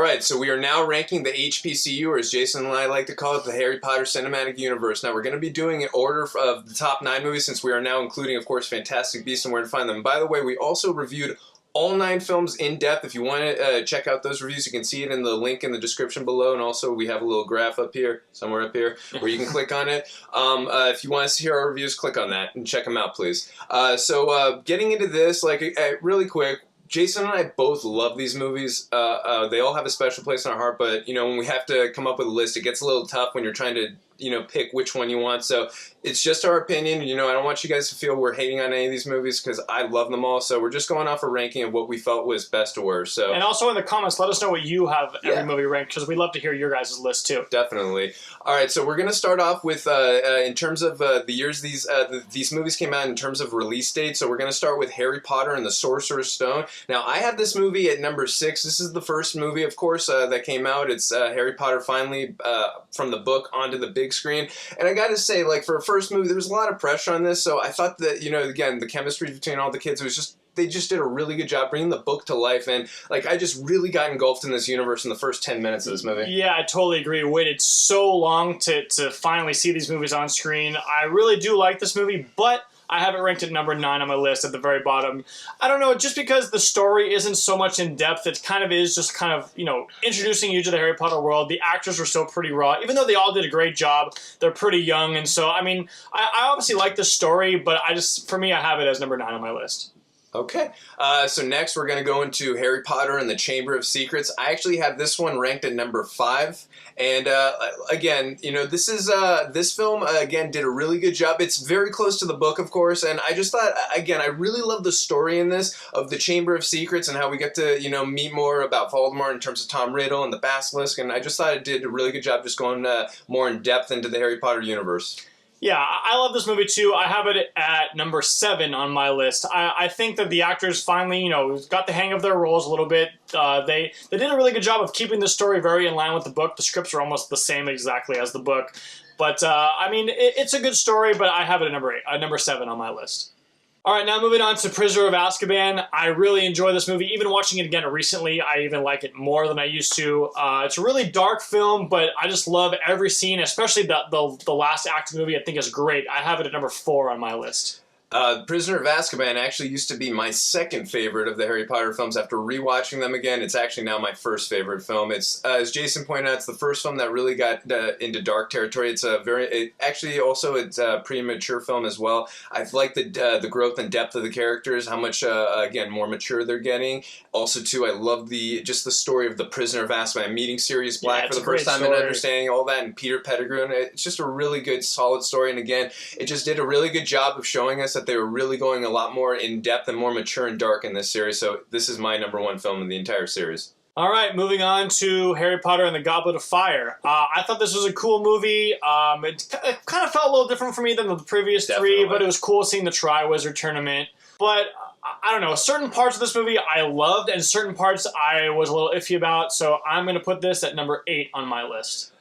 right, so we are now ranking the HPCU, or as Jason and I like to call it, the Harry Potter Cinematic Universe. Now, we're going to be doing an order of the top 9 movies, since we are now including, of course, Fantastic Beasts and Where to Find Them. By the way, we also reviewed all 9 films in depth. If you want to check out those reviews, you can see it in the link in the description below, and also we have a little graph up here, somewhere up here, where you can click on it. If you want to see our reviews, click on that and check them out, please. Getting into this, really quick, Jason and I both love these movies. They all have a special place in our heart, but, when we have to come up with a list, it gets a little tough when you're trying to, pick which one you want. So it's just our opinion. I don't want you guys to feel we're hating on any of these movies, because I love them all. So we're just going off a ranking of what we felt was best or worst. So, and also in the comments, let us know what you have every movie ranked, because we'd love to hear your guys' list too. Definitely. All right, so we're going to start off with, in terms of the years these movies came out in terms of release date. So we're going to start with Harry Potter and the Sorcerer's Stone. Now, I have this movie at number 6. This is the first movie, of course, that came out. It's Harry Potter finally from the book onto the big screen. And I got to say, for a first movie, there was a lot of pressure on this. So I thought that, again, the chemistry between all the kids was just, they just did a really good job bringing the book to life, and I just really got engulfed in this universe in the first 10 minutes of this movie. Yeah, I totally agree. We waited so long to finally see these movies on screen. I really do like this movie, but I have it ranked at number 9 on my list at the very bottom. I don't know, just because the story isn't so much in depth, it kind of is just introducing you to the Harry Potter world. The actors were still pretty raw. Even though they all did a great job, they're pretty young, and so, I obviously like the story, but for me, I have it as number 9 on my list. Okay, so next we're going to go into Harry Potter and the Chamber of Secrets. I actually have this one ranked at number 5, and again, this film again did a really good job. It's very close to the book, of course, and I just thought, again, I really love the story in this of the Chamber of Secrets and how we get to meet more about Voldemort in terms of Tom Riddle and the Basilisk, and I just thought it did a really good job just going more in depth into the Harry Potter universe. Yeah, I love this movie too. I have it at number 7 on my list. I think that the actors finally, got the hang of their roles a little bit. They did a really good job of keeping the story very in line with the book. The scripts are almost the same exactly as the book. But, it's a good story, but I have it at number 7 on my list. All right, now moving on to Prisoner of Azkaban. I really enjoy this movie. Even watching it again recently, I even like it more than I used to. It's a really dark film, but I just love every scene, especially the last act of the movie I think is great. I have it at number 4 on my list. Prisoner of Azkaban actually used to be my second favorite of the Harry Potter films. After rewatching them again, it's actually now my first favorite film. It's, as Jason pointed out, it's the first film that really got into dark territory. It's a it's a pretty mature film as well. I like the growth and depth of the characters, how much, again, more mature they're getting. Also, too, I love the story of the Prisoner of Azkaban, meeting Sirius Black for the first time and understanding all that, and Peter Pettigrew. And it's just a really good, solid story. And again, it just did a really good job of showing us that they were really going a lot more in depth and more mature and dark in this series. So this is my number 1 film in the entire series. All right, moving on to Harry Potter and the Goblet of Fire. I thought this was a cool movie. It kind of felt a little different for me than the previous 3, but it was cool seeing the Triwizard Tournament. But I don't know, certain parts of this movie I loved, and certain parts I was a little iffy about. So I'm going to put this at number 8 on my list.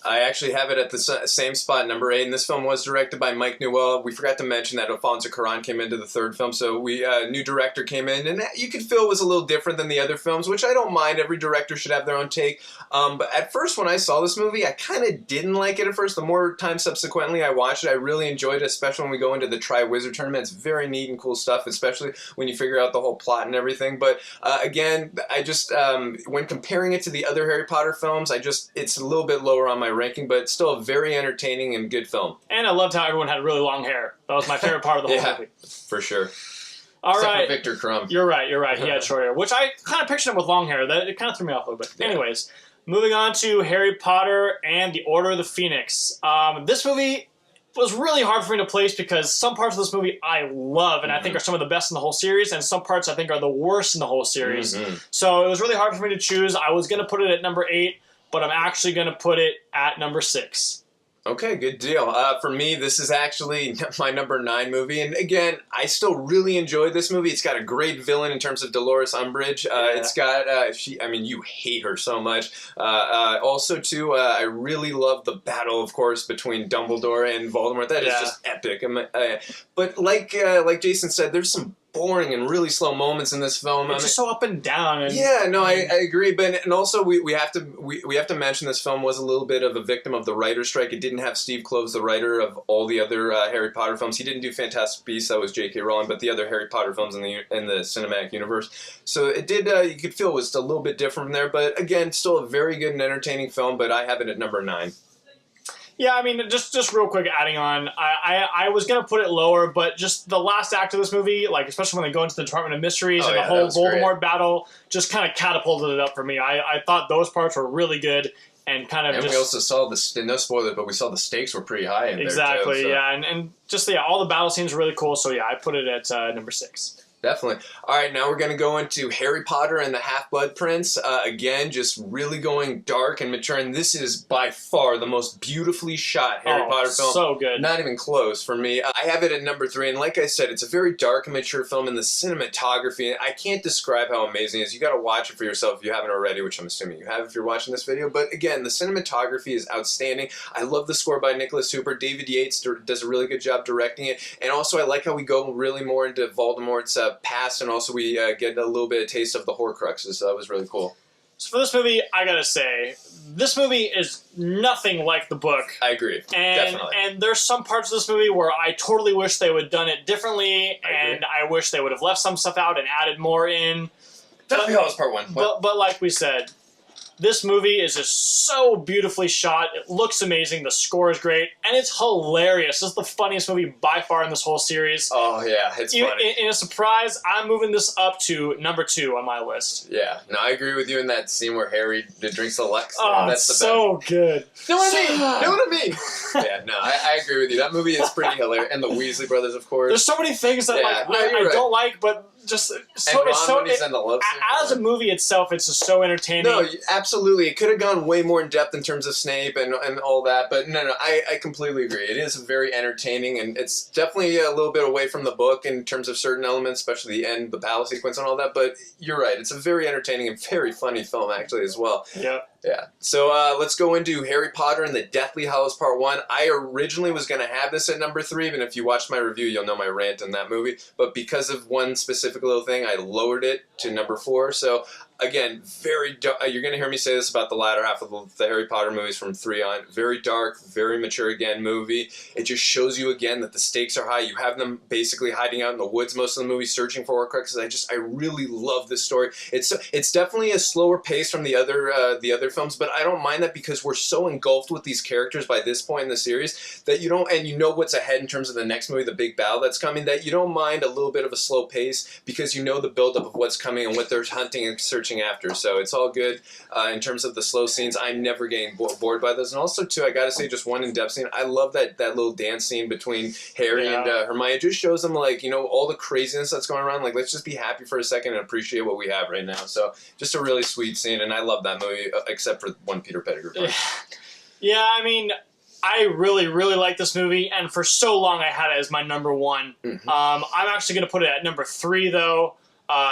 I actually have it at the same spot, number 8, and this film was directed by Mike Newell. We forgot to mention that Alfonso Cuarón came into the third film, so new director came in, and you could feel it was a little different than the other films, which I don't mind. Every director should have their own take. But at first, when I saw this movie, I kind of didn't like it at first. The more time subsequently I watched it, I really enjoyed it, especially when we go into the Triwizard Tournament. It's very neat and cool stuff, especially when you figure out the whole plot and everything. But again, I just, when comparing it to the other Harry Potter films, it's a little bit lower on my ranking, but it's still a very entertaining and good film. And I loved how everyone had really long hair. That was my favorite part of the whole movie. For sure. All Except right. for Victor Crumb. You're right. He had short hair, which I kind of pictured him with long hair. It kind of threw me off a little bit. Yeah. Anyways, moving on to Harry Potter and the Order of the Phoenix. This movie was really hard for me to place because some parts of this movie I love and I think are some of the best in the whole series, and some parts I think are the worst in the whole series. So it was really hard for me to choose. I was going to put it at number 8, but I'm actually going to put it at number 6. Okay, good deal. For me, this is actually my number 9 movie, and again, I still really enjoyed this movie. It's got a great villain in terms of Dolores Umbridge. It's got, you hate her so much. Also, too, I really love the battle, of course, between Dumbledore and Voldemort. That is just epic. But like Jason said, there's some boring and really slow moments in this film. It's just so up and down. And, yeah, no, I agree. But and also we have to mention this film was a little bit of a victim of the writer's strike. It didn't have Steve Kloves, the writer of all the other Harry Potter films. He didn't do Fantastic Beasts, that was J.K. Rowling, but the other Harry Potter films in the cinematic universe. So it did. You could feel it was a little bit different from there. But again, still a very good and entertaining film. But I have it at number 9. Yeah, I mean, just real quick, adding on, I was gonna put it lower, but just the last act of this movie, like especially when they go into the Department of Mysteries and the whole Voldemort battle, just kind of catapulted it up for me. I thought those parts were really good and kind of. And we also saw no spoilers, but we saw the stakes were pretty high in there exactly, too, so. yeah, and just all the battle scenes were really cool. So yeah, I put it at number 6. Definitely. All right, now we're going to go into Harry Potter and the Half-Blood Prince. Again, just really going dark and mature, and this is by far the most beautifully shot Harry Potter film. So good. Not even close for me. I have it at number 3, and like I said, it's a very dark and mature film, and the cinematography, I can't describe how amazing it is. You got to watch it for yourself if you haven't already, which I'm assuming you have if you're watching this video. But again, the cinematography is outstanding. I love the score by Nicholas Hooper. David Yates does a really good job directing it, and also I like how we go really more into Voldemort's past, and also we get a little bit of taste of the Horcruxes, so that was really cool. So for this movie, I gotta say, this movie is nothing like the book. I agree, definitely. And there's some parts of this movie where I totally wish they would have done it differently, and I wish they would have left some stuff out and added more in. Deathly Hallows Part 1. But like we said, this movie is just so beautifully shot. It looks amazing. The score is great. And it's hilarious. This is the funniest movie by far in this whole series. Oh, yeah. It's funny. In a surprise, I'm moving this up to number 2 on my list. Yeah. No, I agree with you in that scene where Harry drinks the Lex. Oh, that's the so best. good. Know what I mean? Know what I mean? Yeah, no, I agree with you. That movie is pretty hilarious. And the Weasley brothers, of course. There's so many things that I don't like, but just so, and Ron when he's in the love scene. As a movie itself, it's just so entertaining. No, absolutely. It could have gone way more in depth in terms of Snape and all that, but no, I completely agree. It is very entertaining, and it's definitely a little bit away from the book in terms of certain elements, especially the end, the battle sequence and all that, but you're right. It's a very entertaining and very funny film, actually, as well. Yeah. Yeah. So let's go into Harry Potter and the Deathly Hallows Part 1. I originally was going to have this at number 3, and if you watch my review, you'll know my rant in that movie. But because of one specific little thing, I lowered it to number 4. So again, very dark. You're going to hear me say this about the latter half of the Harry Potter movies from 3 on. Very dark, very mature again movie. It just shows you again that the stakes are high. You have them basically hiding out in the woods most of the movie, searching for Horcruxes. I really love this story. It's definitely a slower pace from the other films, but I don't mind that because we're so engulfed with these characters by this point in the series that you don't, and you know what's ahead in terms of the next movie, the big battle that's coming, that you don't mind a little bit of a slow pace because you know the buildup of what's coming and what they're hunting and searching after. So it's all good in terms of the slow scenes. I'm never getting bored by those. And also, too, I gotta say, just one in-depth scene. I love that little dance scene between Harry and Hermione. It just shows them, like, you know, all the craziness that's going around. Like, let's just be happy for a second and appreciate what we have right now. So just a really sweet scene, and I love that movie, except for one Peter Pettigrew part. Yeah, I mean, I really, really like this movie, and for so long I had it as my number 1. Mm-hmm. I'm actually going to put it at number 3, though.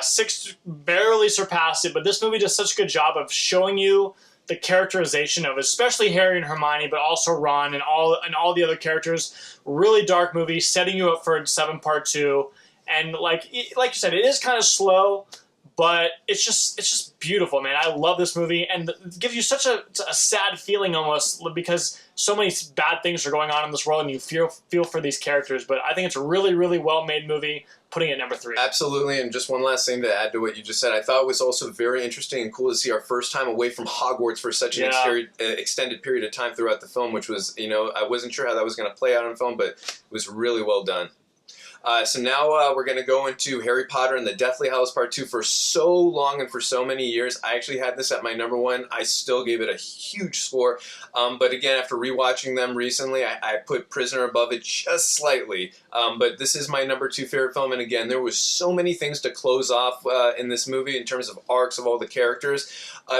6 barely surpassed it, but this movie does such a good job of showing you the characterization of especially Harry and Hermione, but also Ron and all the other characters. Really dark movie, setting you up for 7 Part 2. And like you said, it is kind of slow, but it's just beautiful, man. I love this movie, and it gives you such a sad feeling almost because so many bad things are going on in this world, and you feel for these characters. But I think it's a really, really well-made movie, putting it at number 3. Absolutely, and just one last thing to add to what you just said. I thought it was also very interesting and cool to see our first time away from Hogwarts for such an extended period of time throughout the film, which was, you know, I wasn't sure how that was going to play out on film, but it was really well done. So now we're going to go into Harry Potter and the Deathly Hallows Part 2. For so long and for so many years, I actually had this at my number 1. I still gave it a huge score. But again, after rewatching them recently, I put Prisoner above it just slightly. But this is my number 2 favorite film. And again, there was so many things to close off in this movie in terms of arcs of all the characters.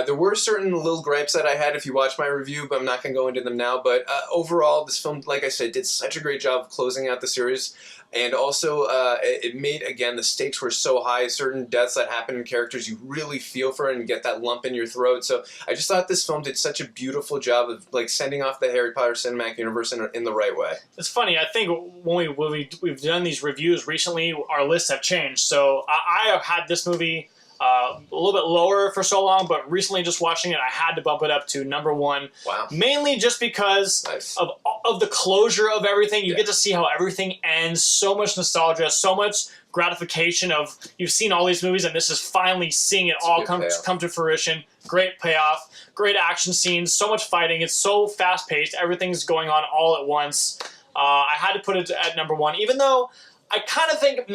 There were certain little gripes that I had if you watch my review, but I'm not going to go into them now. But overall, this film, like I said, did such a great job of closing out the series. And also also it made, again, the stakes were so high. Certain deaths that happen in characters, you really feel for it and get that lump in your throat. So I just thought this film did such a beautiful job of like sending off the Harry Potter cinematic universe in the right way. It's funny. I think when we've done these reviews recently, our lists have changed. So I have had this movie a little bit lower for so long, but recently just watching it, I had to bump it up to number 1. Wow. Mainly just because of the closure of everything. You get to see how everything ends. So much nostalgia, so much gratification of you've seen all these movies and this is finally seeing it all come to fruition. Great payoff, great action scenes, so much fighting. It's so fast paced. Everything's going on all at once. I had to put it at number 1, even though I kind of think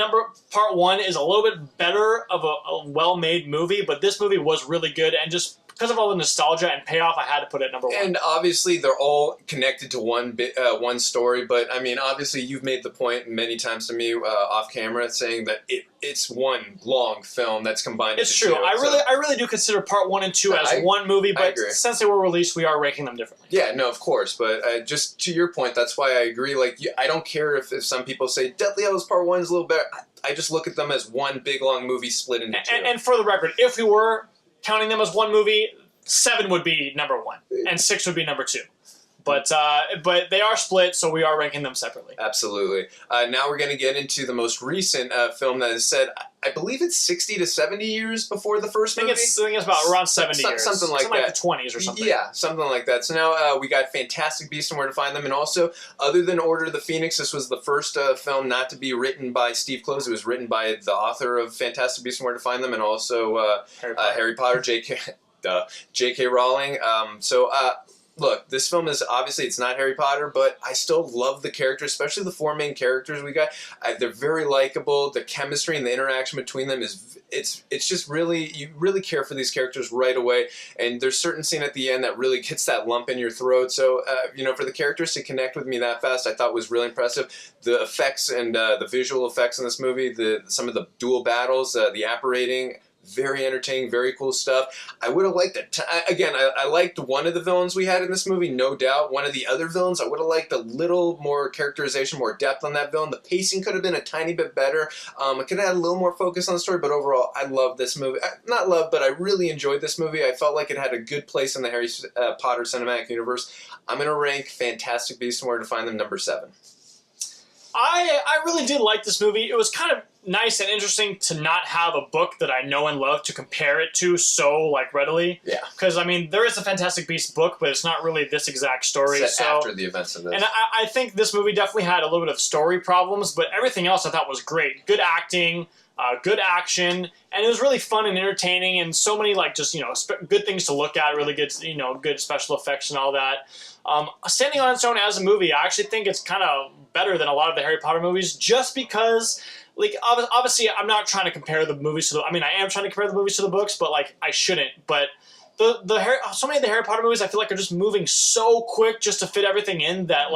part 1 is a little bit better of a well-made movie, but this movie was really good, and just because of all the nostalgia and payoff, I had to put it at number 1. And obviously, they're all connected to one story. But I mean, obviously, you've made the point many times to me off camera, saying that it's one long film that's combined. It's true. I really do consider part 1 and 2 as one movie, but since they were released, we are ranking them differently. Yeah, no, of course. But just to your point, that's why I agree. Like, I don't care if some people say Deathly Hallows Part 1 is a little better. I just look at them as one big long movie split into 2. And for the record, if we were counting them as one movie, 7 would be number 1, and 6 would be number 2. But they are split, so we are ranking them separately. Absolutely. Now we're going to get into the most recent film that is set, I believe it's 60 to 70 years before the first movie. I think it's about around 70 years. Something like that. Like the 20s or something. Yeah, something like that. So now we got Fantastic Beasts and Where to Find Them. And also, other than Order of the Phoenix, this was the first film not to be written by Steve Kloves. It was written by the author of Fantastic Beasts and Where to Find Them, and also Harry Potter, J.K. Rowling. Look, this film is obviously it's not Harry Potter, but I still love the characters, especially the 4 main characters we got. They're very likable. The chemistry and the interaction between them it's just really, you really care for these characters right away. And there's certain scene at the end that really gets that lump in your throat. So for the characters to connect with me that fast, I thought was really impressive. The effects and the visual effects in this movie, some of the dual battles, the apparating. Very entertaining, very cool stuff. I would have liked it. Again, I liked one of the villains we had in this movie, no doubt. One of the other villains, I would have liked a little more characterization, more depth on that villain. The pacing could have been a tiny bit better. I could have had a little more focus on the story, but overall, I love this movie. Not love, but I really enjoyed this movie. I felt like it had a good place in the Harry Potter cinematic universe. I'm going to rank Fantastic Beasts and Where to Find Them number 7. I really did like this movie. It was kind of nice and interesting to not have a book that I know and love to compare it to so readily. Yeah. Because I mean, there is a Fantastic Beasts book, but it's not really this exact story. Set after the events of this. And I think this movie definitely had a little bit of story problems, but everything else I thought was great. Good acting, good action, and it was really fun and entertaining, and so many good things to look at. Really good, good special effects and all that. Standing on its own as a movie, I actually think it's kind of better than a lot of the Harry Potter movies, just because, obviously, I'm not trying to compare the movies to I am trying to compare the movies to the books, but I shouldn't. But so many of the Harry Potter movies, I feel like are just moving so quick just to fit everything in that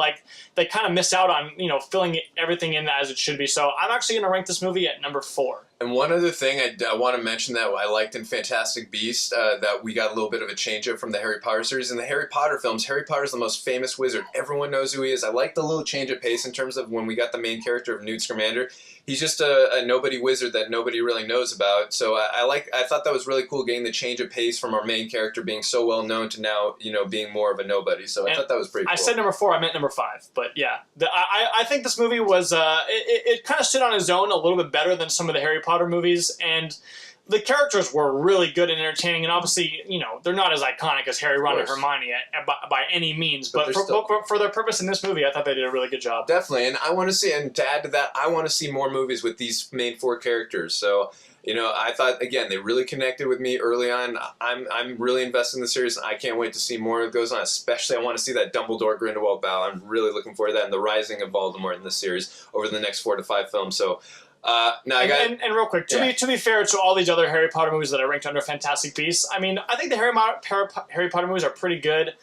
they kind of miss out on filling everything in as it should be. So I'm actually going to rank this movie at number 4. And one other thing I want to mention that I liked in Fantastic Beasts, that we got a little bit of a change up from the Harry Potter series. In the Harry Potter films, Harry Potter's the most famous wizard. Everyone knows who he is. I like the little change of pace in terms of when we got the main character of Newt Scamander. He's just a nobody wizard that nobody really knows about. So I thought that was really cool, getting the change of pace from our main character being so well known to now being more of a nobody. So I thought that was pretty cool. I said number 4, I meant number 5. But yeah, I think this movie was it kind of stood on its own a little bit better than some of the Harry Potter movies, and the characters were really good and entertaining, and obviously, they're not as iconic as Harry, Ron, and Hermione by any means, but for their purpose in this movie, I thought they did a really good job. Definitely, and I want to see, and to add to that, I want to see more movies with these main 4 characters. So, I thought, again, they really connected with me early on. I'm really invested in the series, and I can't wait to see more that goes on, especially I want to see that Dumbledore Grindelwald battle. I'm really looking forward to that, and the rising of Voldemort in this series over the next 4 to 5 films. So, now and real quick, to be fair to all these other Harry Potter movies that I ranked under Fantastic Beasts, I mean, I think the Harry Potter movies are pretty good,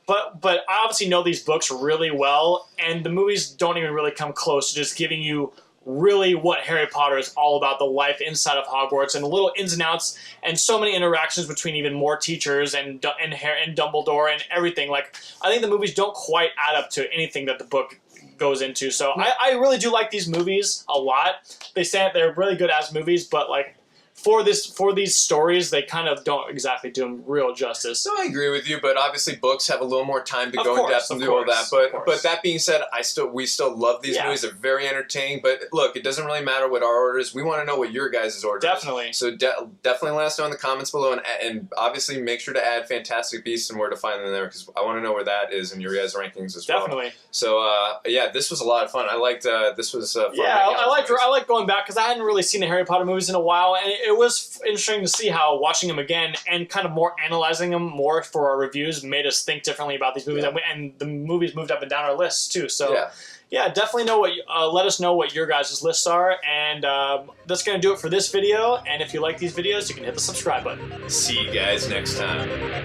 but I obviously know these books really well, and the movies don't even really come close to just giving you really what Harry Potter is all about, the life inside of Hogwarts, and the little ins and outs, and so many interactions between even more teachers and Dumbledore and everything. I think the movies don't quite add up to anything that the book goes into. So I really do like these movies a lot. They're really good as movies, but like for these stories, they kind of don't exactly do them real justice. So I agree with you, but obviously books have a little more time to go in depth and do all that. But that being said, we still love these movies. They're very entertaining. But look, it doesn't really matter what our order is. We want to know what your guys' order is. So definitely let us know in the comments below, and obviously make sure to add Fantastic Beasts and where to find them there, because I want to know where that is in your guys' rankings as well. Definitely. So yeah, this was a lot of fun. I liked this was fun. Yeah, I like going back because I hadn't really seen the Harry Potter movies in a while, and it was interesting to see how watching them again and kind of more analyzing them more for our reviews made us think differently about these movies, and the movies moved up and down our lists too. So yeah, definitely let us know what your guys' lists are, and that's gonna do it for this video. And if you like these videos, you can hit the subscribe button. See you guys next time.